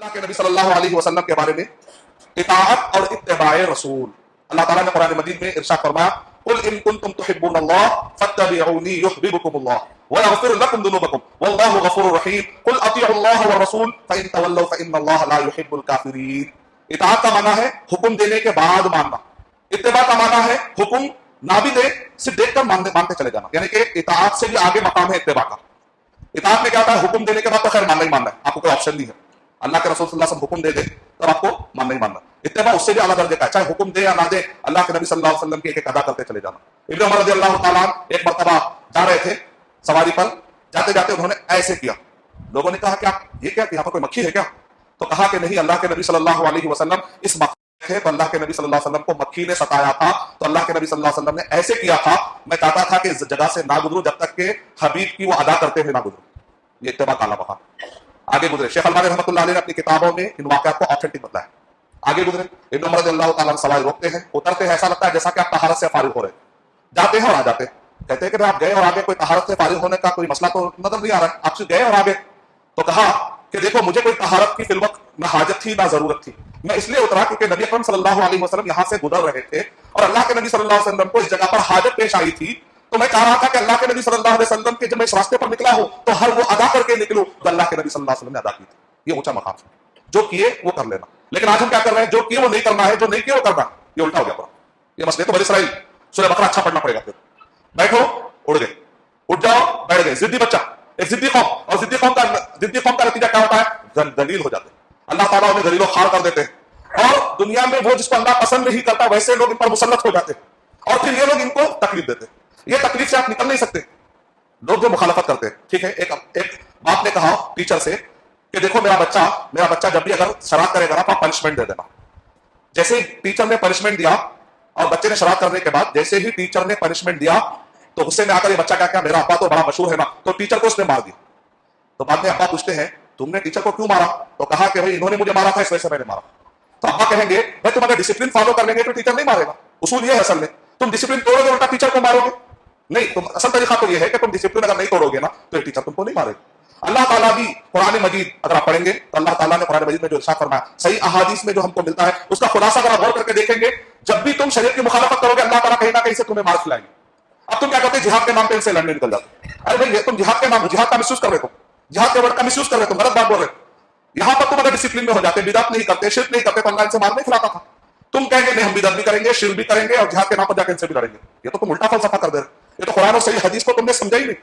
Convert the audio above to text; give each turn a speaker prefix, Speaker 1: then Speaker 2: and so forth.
Speaker 1: अल्लाह के नबी सल्लल्लाहु अलैहि वसल्लम के बारे में इताअत और इत्तिबाए रसूल। अल्लाह ताला ने कुरान मजीद में इरशाद फरमाया, कुल इन कुंतुम तुहिब्बूनल्लाह फत्तबिऊनी युहब्बुकुमुल्लाह व यगफिर लकुम दुनूबकुम वल्लाहु गफूरुर रहीम कुल अतीउल्लाह व रसूल फइन तवल्लव फइन्नल्लाह ला युहिब्बुल काफिरीन। इताअत का माना है हुक्म देने के बाद मानना, इत्तिबा का माना है हुक्म ना भी दे सिर्फ देखकर मानते चले जाना, यानी कि इताअत से भी आगे मकाम है इत्तिबा का। इताअत में क्या होता है, हुक्म देने के बाद तो खैर मानना ही मानना है, आपको कोई ऑप्शन नहीं है। अल्लाह के रसूल सल्लल्लाहु अलैहि वसल्लम हुक्म दे दे तब आपको मानना ही मानना। इत्तिबा उससे भी आला दर्जे का है, चाहे हुक्म दे या ना दे, अल्लाह के नबी सल्लल्लाहु अलैहि वसल्लम की एक अदा करते चले जाना। इब्न उमर रज़ियल्लाहु ताला अन्हु एक मर्तबा जा रहे थे सवारी पर, जाते जाते उन्होंने ऐसे किया। लोगों ने कहा कि आप ये क्या, यहाँ पर कोई मक्खी है क्या? तो कहा कि नहीं, अल्लाह के नबी सल्लल्लाहु अलैहि वसल्लम इस थे तो अल्लाह के नबी सल्लल्लाहु अलैहि वसल्लम को मक्खी ने सताया था, तो अल्लाह के नबी सल्लल्लाहु अलैहि वसल्लम ने ऐसे किया था, मैं चाहता था कि इस जगह से ना गुजरूं जब तक कि हबीब की वो अदा करते हुए ना गुजरूं। ये इत्तिबा का मकाम। आगे गुजरे शेख अलबानी रहमतुल्लाह अलैह ने अपनी किताबों में इन वाक़यात को ऑथेंटिक बताया। आगे गुजरे इब्न उमर रज़ियल्लाहु ताला अन्हु सवारी रोकते हैं, उतरते हैं, ऐसा लगता है जैसा कि आप तहारत से फारिग हो रहे, जाते हैं और आ जाते हैं। कहते हैं कि आप गए और आगे, कोई तहारत से फारिग होने का कोई मसला तो नजर नहीं आ रहा है, आप गए और आगे। तो कहा कि देखो, मुझे कोई तहारत की फिल वक्त ना हाजत थी ना जरूरत थी, मैं इसलिए उतरा क्योंकि नबी अकरम सल्लल्लाहु अलैहि वसल्लम यहाँ से गुजर रहे थे और अल्लाह के नबी सल्लल्लाहु अलैहि वसल्लम को इस जगह पर हाजत पेश आई थी, तो मैं चाह रहा था कि अल्लाह के नबी सल्लल्लाहु अलैहि वसल्लम के जब मैं इस रास्ते पर निकला हूं तो हर वो अदा करके निकलूं तो अल्लाह के नबी सल्लल्लाहु अलैहि वसल्लम ने अदा की थी। ये ऊंचा मकाम है, जो किए वो कर लेना। लेकिन आज हम क्या कर रहे हैं, जो किए वो नहीं करना है, जो नहीं किए वो करना, ये उल्टा हो गया पूरा। ये मसले तो बनी इसराइल सूरह बकरा अच्छा पढ़ना पड़ेगा। फिर बैठो, उड़ गए, उठ जाओ, बैठ गए, जिद्दी बच्चा, एक जिद्दी कौम, और जिद्दी कौम का नतीजा क्या होता है, दलील हो जाते हैं। अल्लाह ताला उन्हें दलीलों खार कर देते हैं और दुनिया में वो जिसको अल्लाह पसंद नहीं करता वैसे लोग इन पर मुसल्लत हो जाते हैं और फिर ये लोग इनको तकलीफ देते हैं। ये तकलीफ से आप निकल नहीं सकते। लोग जो मुखालफत करते हैं, ठीक है, एक बाप ने कहा टीचर से कि देखो मेरा बच्चा जब भी अगर शरारत करेगा ना तो आप पनिशमेंट दे देना। जैसे ही टीचर ने पनिशमेंट दिया और बच्चे ने शरारत करने के बाद जैसे ही टीचर ने पनिशमेंट दिया तो गुस्से में आकर ये बच्चा क्या, मेरा अब्बा तो बड़ा मशहूर है ना, तो टीचर को उसने मार दिया। तो बाद में अब्बा पूछते हैं तुमने टीचर को क्यों मारा? तो कहा कि भाई इन्होंने मुझे मारा था इस वजह से मैंने मारा। तो अब्बा कहेंगे भाई तुम अगर डिसिप्लिन फॉलो कर लेंगे तो टीचर नहीं मारेगा। उसूल ये है असल में, तुम डिसिप्लिन तोड़ोगे उल्टा टीचर को मारोगे। नहीं, तुम असल तरीका तो ये है कि तुम डिसिप्लिन अगर नहीं तोड़ोगे ना तो टीचर तुमको नहीं मारेगा। अल्लाह ताला भी कुरान मजीद अगर आप पढ़ेंगे तो अल्लाह ताला ने कुरान मजीद में जो इरशाद फरमाया, सही अहादीस में जो हमको मिलता है उसका खुलासा अगर आप गौर करके देखेंगे, जब भी तुम शरीयत की मुखालफत करोगे अल्लाह ताला कहीं ना कहीं से तुम्हें मार खिलाएंगे। अब तुम क्या करते हैं, जिहाद के नाम पे इनसे लड़ने निकल जाते। अरे भाई तुम जिहाद के नाम, जिहाद का मिसयूज कर रहे हो, जिहाद के वर्ड का मिसयूज कर रहे हो, गलत बात बोल रहे हो। यहां पर तुम अगर डिसिप्लिन में हो जाते, बिदअत नहीं करते, शिर्क नहीं करते, तो अल्लाह इनसे मार नहीं खिलाता था। तुम कहेंगे नहीं हम बिदअत भी करेंगे, शिर्क भी करेंगे और जिहाद के नाम पर जाकर इनसे भी लड़ेंगे। ये तो तुम उल्टा फलसफा कर दे रहे हो। ये तो कुरान और सही हदीस को तुमने समझा ही नहीं।